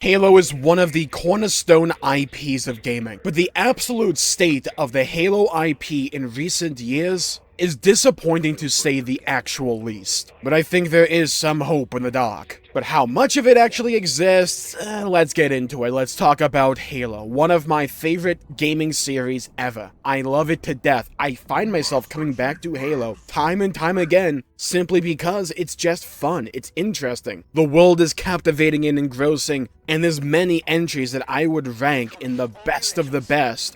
Halo is one of the cornerstone IPs of gaming, but the absolute state of the Halo IP in recent years is disappointing to say the actual least. But I think there is some hope in the dark. But how much of it actually exists? Let's get into it. Let's talk about Halo, one of my favorite gaming series ever. I love it to death. I find myself coming back to Halo time and time again, simply because it's just fun. It's interesting. The world is captivating and engrossing, and there's many entries that I would rank in the best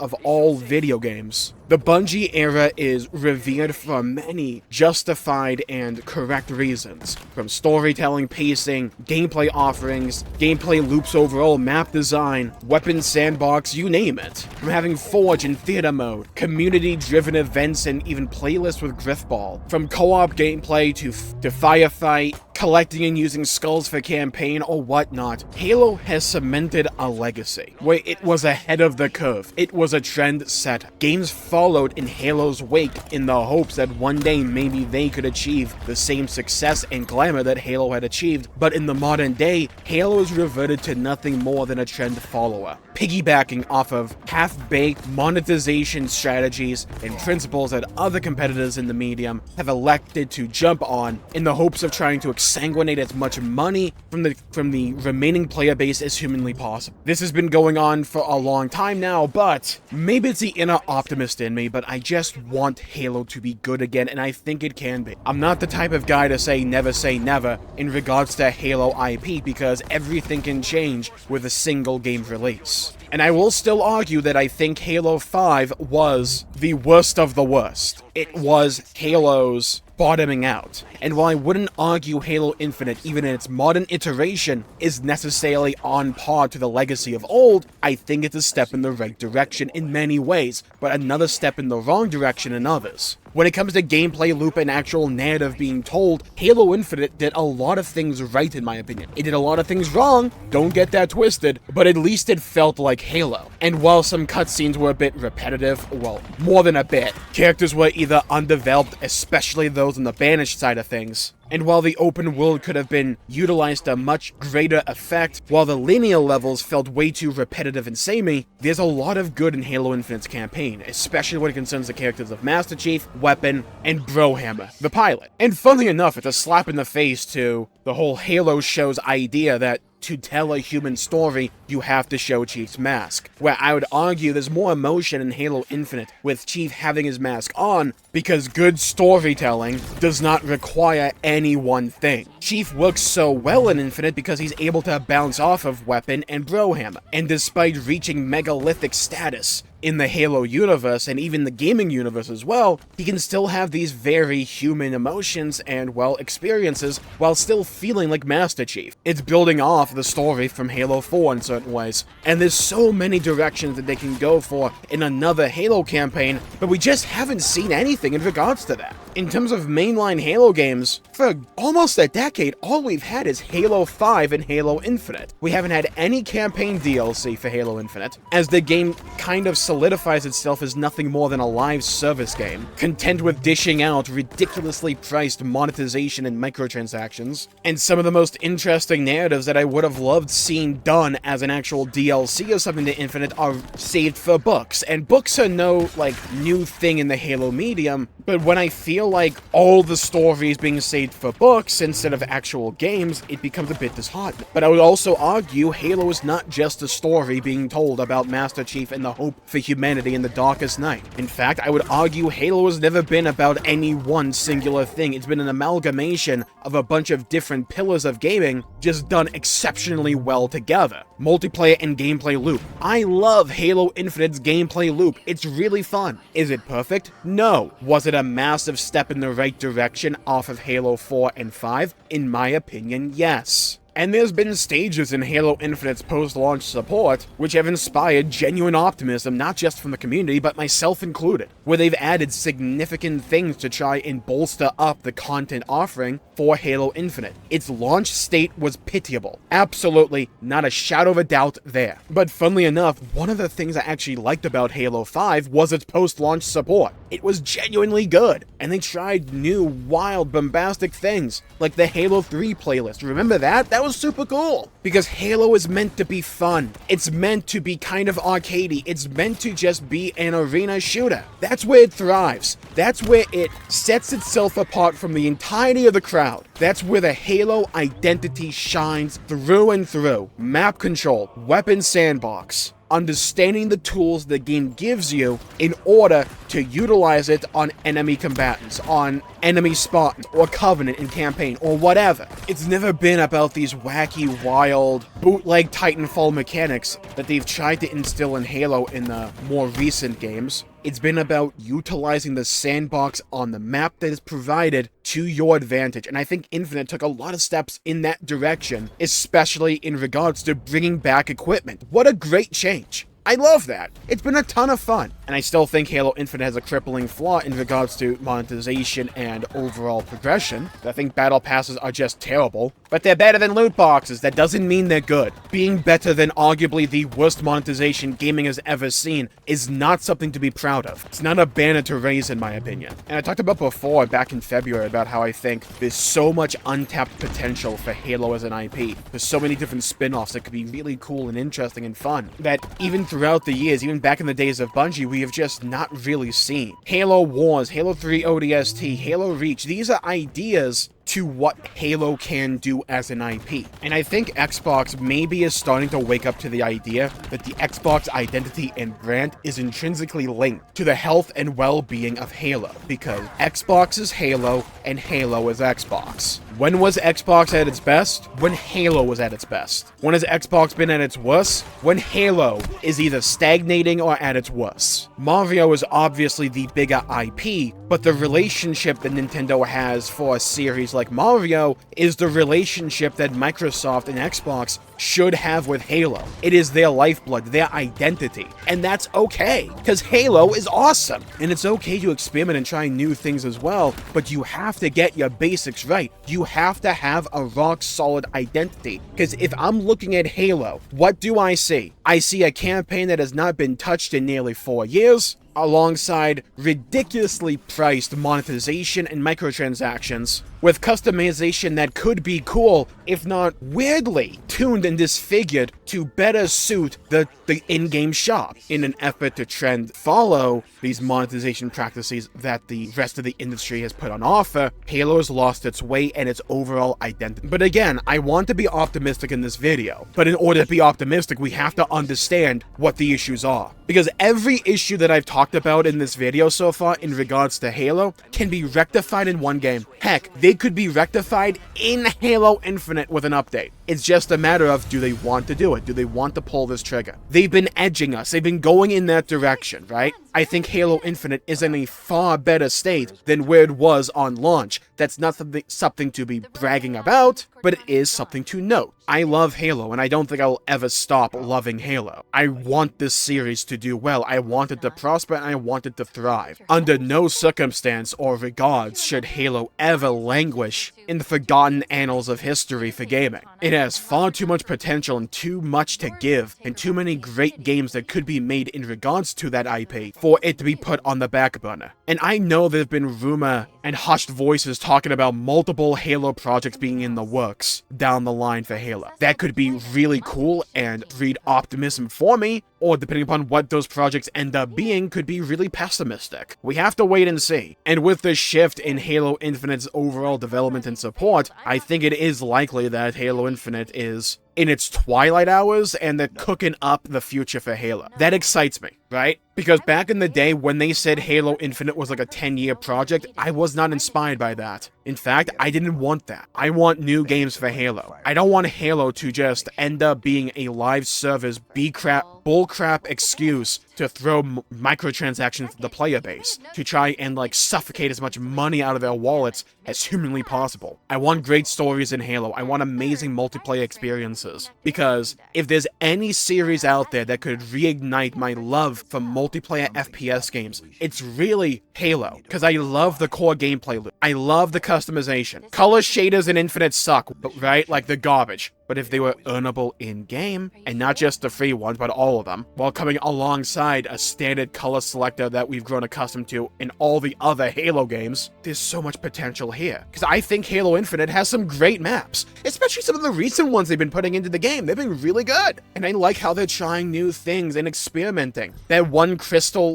of all video games. The Bungie era is revered for many justified and correct reasons, from storytelling, pacing, gameplay offerings, gameplay loops overall, map design, weapon sandbox, you name it. From having Forge and Theater mode, community-driven events, and even playlists with Griffball. From co-op gameplay to firefight, collecting and using skulls for campaign or whatnot, Halo has cemented a legacy, where it was ahead of the curve. It was a trend setter. Games followed in Halo's wake in the hopes that one day maybe they could achieve the same success and glamour that Halo had achieved, but in the modern day, Halo has reverted to nothing more than a trend follower, piggybacking off of half-baked monetization strategies and principles that other competitors in the medium have elected to jump on in the hopes of trying to exsanguinate as much money from the remaining player base as humanly possible. This has been going on for a long time now, but maybe it's the inner optimist in me, but I just want Halo to be good again, and I think it can be. I'm not the type of guy to say never in regards to Halo IP, because everything can change with a single game release. And I will still argue that I think Halo 5 was the worst of the worst. It was Halo's bottoming out. And while I wouldn't argue Halo Infinite, even in its modern iteration, is necessarily on par to the legacy of old, I think it's a step in the right direction in many ways, but another step in the wrong direction in others. When it comes to gameplay loop and actual narrative being told, Halo Infinite did a lot of things right in my opinion. It did a lot of things wrong, don't get that twisted, but at least it felt like Halo. And while some cutscenes were a bit repetitive, well, more than a bit, characters were either undeveloped, especially those on the banished side of things, and while the open world could have been utilized to much greater effect, while the linear levels felt way too repetitive and samey, there's a lot of good in Halo Infinite's campaign, especially when it concerns the characters of Master Chief, Weapon, and Brohammer, the pilot. And funnily enough, it's a slap in the face to the whole Halo show's idea that to tell a human story, you have to show Chief's mask, where I would argue there's more emotion in Halo Infinite with Chief having his mask on, because good storytelling does not require any one thing. Chief works so well in Infinite because he's able to bounce off of Weapon and Brohammer, and despite reaching megalithic status in the Halo universe, and even the gaming universe as well, he can still have these very human emotions and, well, experiences while still feeling like Master Chief. It's building off the story from Halo 4 in certain ways, and there's so many directions that they can go for in another Halo campaign, but we just haven't seen anything in regards to that. In terms of mainline Halo games, for almost a decade, all we've had is Halo 5 and Halo Infinite. We haven't had any campaign DLC for Halo Infinite, as the game kind of solidifies itself as nothing more than a live service game, content with dishing out ridiculously priced monetization and microtransactions, and some of the most interesting narratives that I would have loved seeing done as an actual DLC or something to Infinite are saved for books, and books are no, new thing in the Halo medium, but when I feel like all the stories being saved for books instead of actual games, it becomes a bit disheartening. But I would also argue Halo is not just a story being told about Master Chief and the hope for humanity in the darkest night. In fact, I would argue Halo has never been about any one singular thing. It's been an amalgamation of a bunch of different pillars of gaming, just done exceptionally well together. Multiplayer and gameplay loop. I love Halo Infinite's gameplay loop. It's really fun. Is it perfect? No. Was it a massive step in the right direction off of Halo 4 and 5? In my opinion, yes. And there's been stages in Halo Infinite's post-launch support which have inspired genuine optimism, not just from the community, but myself included, where they've added significant things to try and bolster up the content offering for Halo Infinite. Its launch state was pitiable. Absolutely not a shadow of a doubt there. But funnily enough, one of the things I actually liked about Halo 5 was its post-launch support. It was genuinely good, and they tried new, wild, bombastic things, like the Halo 3 playlist. Remember that? That That was super cool. Because Halo is meant to be fun. It's meant to be kind of arcadey. It's meant to just be an arena shooter. That's where it thrives. That's where it sets itself apart from the entirety of the crowd. That's where the Halo identity shines through and through. Map control, weapon sandbox, understanding the tools the game gives you in order to utilize it on enemy combatants, on enemy Spartans, or Covenant in campaign, or whatever. It's never been about these wacky, wild, bootleg Titanfall mechanics that they've tried to instill in Halo in the more recent games. It's been about utilizing the sandbox on the map that is provided to your advantage, and I think Infinite took a lot of steps in that direction, especially in regards to bringing back equipment. What a great change! I love that. It's been a ton of fun. And I still think Halo Infinite has a crippling flaw in regards to monetization and overall progression. I think battle passes are just terrible, but they're better than loot boxes. That doesn't mean they're good. Being better than arguably the worst monetization gaming has ever seen is not something to be proud of. It's not a banner to raise, in my opinion. And I talked about before, back in February, about how I think there's so much untapped potential for Halo as an IP. There's so many different spin-offs that could be really cool and interesting and fun, that even throughout the years, even back in the days of Bungie, we have just not really seen. Halo Wars, Halo 3 ODST, Halo Reach, these are ideas to what Halo can do as an IP. And I think Xbox maybe is starting to wake up to the idea that the Xbox identity and brand is intrinsically linked to the health and well-being of Halo, because Xbox is Halo and Halo is Xbox. When was Xbox at its best? When Halo was at its best. When has Xbox been at its worst? When Halo is either stagnating or at its worst. Mario is obviously the bigger IP, but the relationship that Nintendo has for a series like Mario is the relationship that Microsoft and Xbox should have with Halo. It is their lifeblood, their identity, and that's okay, because Halo is awesome. And it's okay to experiment and try new things as well, but you have to get your basics right. You have to have a rock-solid identity, because if I'm looking at Halo, what do I see? I see a campaign that has not been touched in nearly 4 years, alongside ridiculously priced monetization and microtransactions, with customization that could be cool, if not weirdly tuned and disfigured to better suit the in-game shop, in an effort to follow these monetization practices that the rest of the industry has put on offer. Halo has lost its way and its overall identity. But again, I want to be optimistic in this video, but in order to be optimistic, we have to understand what the issues are. Because every issue that I've talked about in this video so far in regards to Halo can be rectified in one game. Heck, they could be rectified in Halo Infinite with an update. It's just a matter of, do they want to do it? Do they want to pull this trigger? They've been edging us. They've been going in that direction, right? I think Halo Infinite is in a far better state than where it was on launch. That's not something to be bragging about, but it is something to note. I love Halo, and I don't think I'll ever stop loving Halo. I want this series to do well. I want it to prosper, and I want it to thrive. Under no circumstance or regards should Halo ever languish in the forgotten annals of history for gaming. It has far too much potential and too much to give, and too many great games that could be made in regards to that IP for it to be put on the back burner. And I know there have been rumor and hushed voices talking about multiple Halo projects being in the works down the line for Halo. That could be really cool and breed optimism for me, or depending upon what those projects end up being, could be really pessimistic. We have to wait and see. And with the shift in Halo Infinite's overall development and support, I think it is likely that Halo Infinite is in its twilight hours and they're cooking up the future for Halo. That excites me, right? Because back in the day when they said Halo Infinite was like a 10-year project, I was not inspired by that. In fact, I didn't want that. I want new games for Halo. I don't want Halo to just end up being a live service bullcrap excuse to throw microtransactions to the player base, to try and like suffocate as much money out of their wallets as humanly possible. I want great stories in Halo. I want amazing multiplayer experiences. Because if there's any series out there that could reignite my love for multiplayer FPS games, it's really Halo. Because I love the core gameplay loop. I love the customization. Color shaders in Infinite suck, right? Like, they're garbage. but if they were earnable in-game, and not just the free ones, but all of them, while coming alongside a standard color selector that we've grown accustomed to in all the other Halo games, there's so much potential here. Because I think Halo Infinite has some great maps, especially some of the recent ones they've been putting into the game. They've been really good. And I like how they're trying new things and experimenting. That one crystal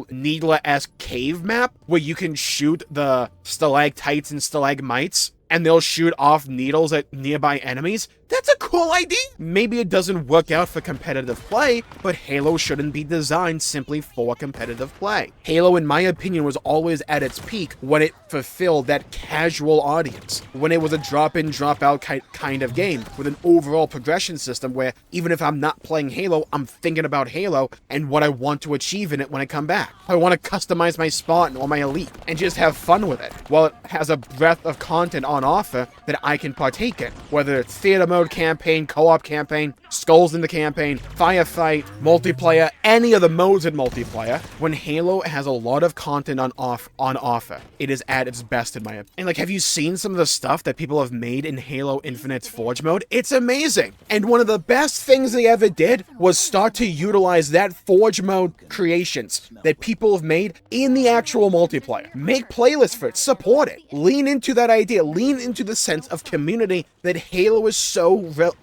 Needler-esque cave map where you can shoot the stalactites and stalagmites and they'll shoot off needles at nearby enemies. That's a cool idea! Maybe it doesn't work out for competitive play, but Halo shouldn't be designed simply for competitive play. Halo, in my opinion, was always at its peak when it fulfilled that casual audience, when it was a drop-in, drop-out kind of game, with an overall progression system where even if I'm not playing Halo, I'm thinking about Halo and what I want to achieve in it when I come back. I want to customize my Spartan or my Elite and just have fun with it, while it has a breadth of content on offer that I can partake in, whether it's theater mode campaign, co-op campaign, skulls in the campaign, firefight, multiplayer, any of the modes in multiplayer. When Halo has a lot of content on offer, it is at its best in my opinion. And like, have you seen some of the stuff that people have made in Halo Infinite's Forge mode? It's amazing. And one of the best things they ever did was start to utilize that Forge mode creations that people have made in the actual multiplayer. Make playlists for it, support it, lean into that idea, lean into the sense of community that Halo is so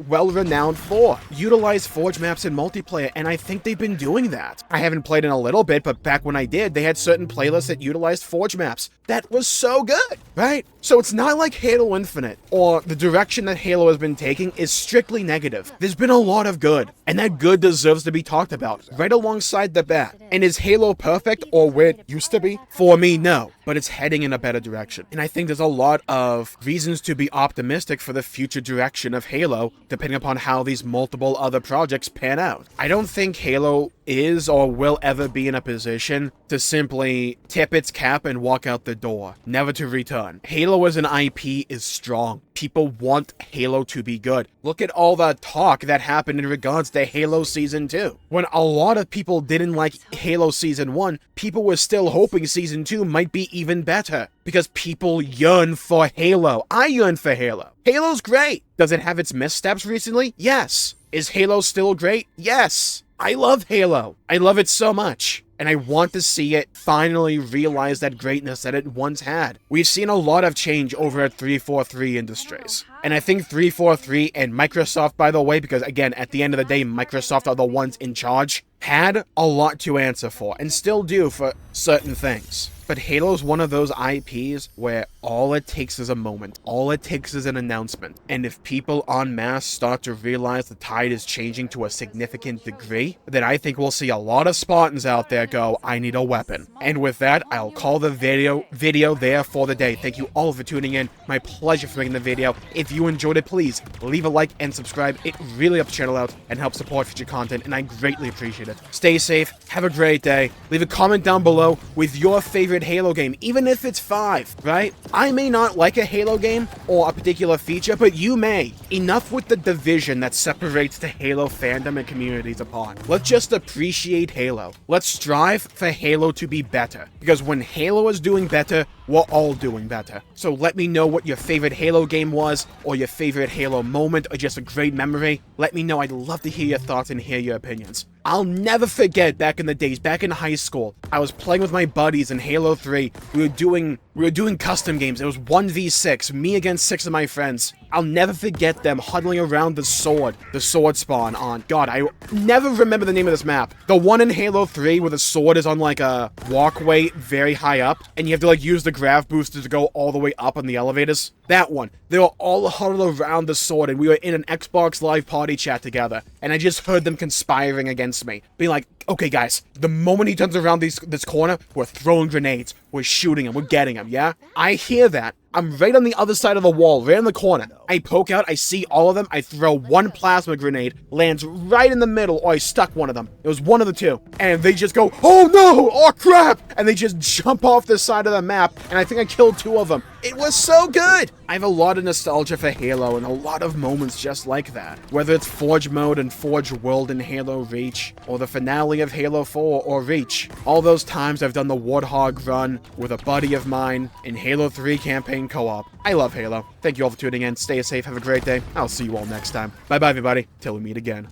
well renowned for. Utilize Forge maps in multiplayer, and I think they've been doing that. I haven't played in a little bit, but back when I did, they had certain playlists that utilized Forge maps. That was so good, right? So it's not like Halo Infinite, or the direction that Halo has been taking is strictly negative. There's been a lot of good, and that good deserves to be talked about, right alongside the bat. And is Halo perfect, or where it used to be? For me, no, but it's heading in a better direction. And I think there's a lot of reasons to be optimistic for the future direction of Halo, depending upon how these multiple other projects pan out. I don't think Halo is or will ever be in a position to simply tip its cap and walk out the door, never to return. Halo as an IP is strong. People want Halo to be good. Look at all the talk that happened in regards to Halo Season 2. When a lot of people didn't like Halo Season 1, people were still hoping Season 2 might be even better, because people yearn for Halo. I yearn for Halo. Halo's great. Does it have its missteps recently? Yes. Is Halo still great? Yes. I love Halo. I love it so much. And I want to see it finally realize that greatness that it once had. We've seen a lot of change over at 343 Industries. And I think 343 and Microsoft, by the way, because again, at the end of the day, Microsoft are the ones in charge, had a lot to answer for, and still do for certain things. But Halo's one of those IPs where all it takes is a moment. All it takes is an announcement. And if people en masse start to realize the tide is changing to a significant degree, then I think we'll see a lot of Spartans out there go, I need a weapon. And with that, I'll call the video there for the day. Thank you all for tuning in. My pleasure for making the video. If you enjoyed it, please leave a like and subscribe. It really helps the channel out and helps support future content, and I greatly appreciate it. Stay safe, have a great day. Leave a comment down below with your favorite Halo game, even if it's 5, right? I may not like a Halo game or a particular feature, but you may. Enough with the division that separates the Halo fandom and communities apart. Let's just appreciate Halo. Let's strive for Halo to be better, because when Halo is doing better, we're all doing better. So let me know what your favorite Halo game was, or your favorite Halo moment, or just a great memory. Let me know. I'd love to hear your thoughts and hear your opinions. I'll never forget back in the days, back in high school, I was playing with my buddies in Halo 3. We were doing custom games. It was 1v6, me against 6 of my friends. I'll never forget them huddling around the sword spawn on. God, I never remember the name of this map. The one in Halo 3 where the sword is on like a walkway very high up, and you have to like use the grav booster to go all the way up on the elevators. That one. They were all huddled around the sword, and we were in an Xbox Live party chat together, and I just heard them conspiring against me, being like, okay guys, the moment he turns around this corner, we're throwing grenades, we're shooting him, we're getting him, yeah? I hear that. I'm right on the other side of the wall, right in the corner. I poke out, I see all of them, I throw one plasma grenade, lands right in the middle, or I stuck one of them. It was one of the two. And they just go, oh no, oh crap! And they just jump off the side of the map, and I think I killed 2 of them. It was so good! I have a lot of nostalgia for Halo, and a lot of moments just like that. Whether it's Forge mode and Forge World in Halo Reach, or the finale of Halo 4 or Reach. All those times I've done the Warthog run with a buddy of mine in Halo 3 campaign co-op. I love Halo. Thank you all for tuning in. Stay safe. Have a great day. I'll see you all next time. Bye-bye, everybody. Till we meet again.